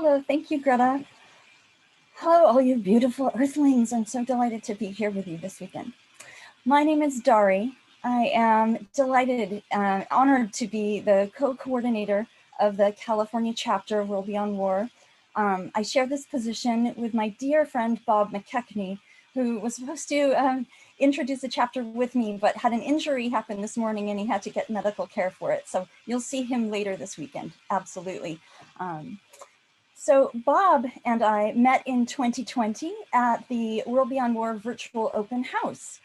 Hello, thank you, Greta. Hello, all you beautiful Earthlings. I'm so delighted to be here with you this weekend. My name is Dari. I am delighted and honored to be the co-coordinator of the California chapter of World Beyond War. I share this position with my dear friend, Bob McKechnie, who was supposed to introduce the chapter with me, but had an injury happen this morning and he had to get medical care for it. So you'll see him later this weekend, absolutely. So Bob and I met in 2020 at the World Beyond War virtual open house.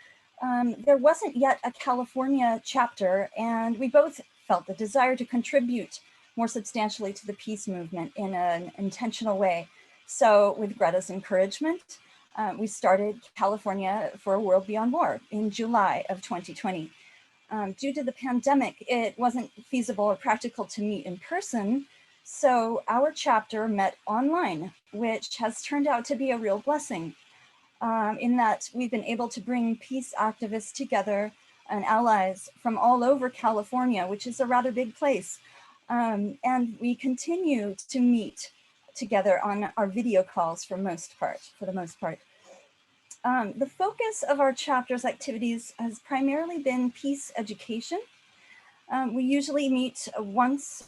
There wasn't yet a California chapter, and we both felt the desire to contribute more substantially to the peace movement in an intentional way. So with Greta's encouragement, we started California for World Beyond War in July of 2020. Due to the pandemic, it wasn't feasible or practical to meet in person, so our chapter met online, which has turned out to be a real blessing in that we've been able to bring peace activists together and allies from all over California, which is a rather big place. And we continue to meet together on our video calls for the most part. The focus of our chapter's activities has primarily been peace education. We usually meet once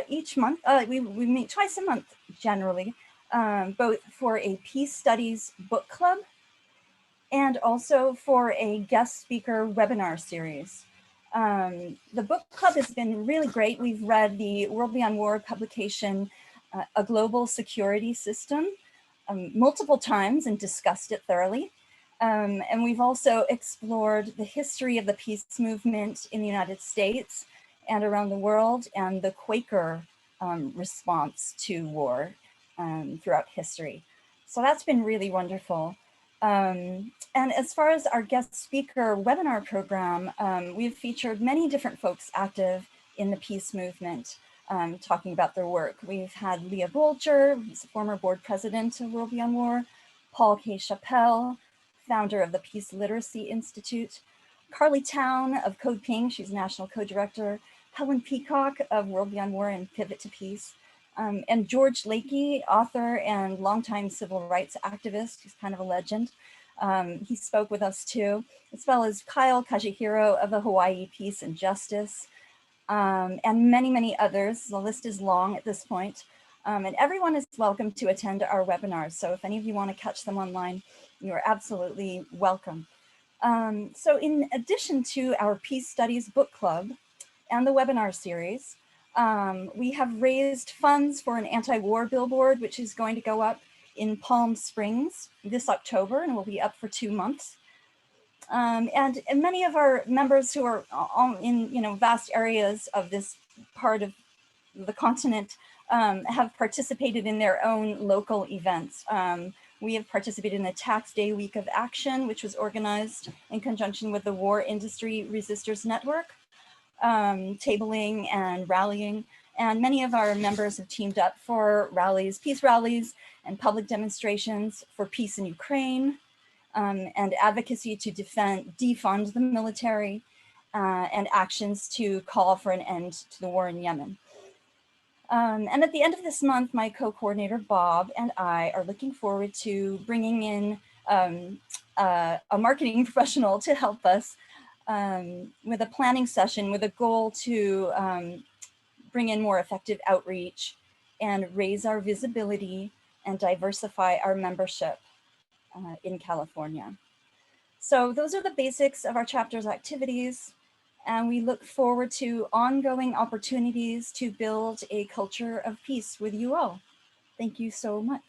each month. We meet twice a month generally, both for a peace studies book club and also for a guest speaker webinar series. The book club has been really great. We've read the World Beyond War publication, A Global Security System, multiple times and discussed it thoroughly. And we've also explored the history of the peace movement in the United States and around the world, and the Quaker response to war throughout history. So that's been really wonderful. And as far as our guest speaker webinar program, we've featured many different folks active in the peace movement, talking about their work. We've had Leah Bolger, who's a former board president of World Beyond War, Paul K. Chappell, founder of the Peace Literacy Institute, Carly Town of Code Pink, she's national co-director, Helen Peacock of World Beyond War and Pivot to Peace, and George Lakey, author and longtime civil rights activist, he's kind of a legend. He spoke with us too, as well as Kyle Kajihiro of the Hawaii Peace and Justice, and many, many others. The list is long at this point. And everyone is welcome to attend our webinars. So if any of you want to catch them online, you are absolutely welcome. So in addition to our Peace Studies book club and the webinar series, we have raised funds for an anti-war billboard, which is going to go up in Palm Springs this October and will be up for 2 months. And many of our members who are in vast areas of this part of the continent have participated in their own local events. We have participated in the Tax Day Week of Action, which was organized in conjunction with the War Industry Resistors Network, tabling and rallying. And many of our members have teamed up for rallies, peace rallies, and public demonstrations for peace in Ukraine, and advocacy to defund the military, and actions to call for an end to the war in Yemen. And at the end of this month, my co-coordinator Bob and I are looking forward to bringing in a marketing professional to help us with a planning session with a goal to bring in more effective outreach and raise our visibility and diversify our membership in California. So those are the basics of our chapter's activities. And we look forward to ongoing opportunities to build a culture of peace with you all. Thank you so much.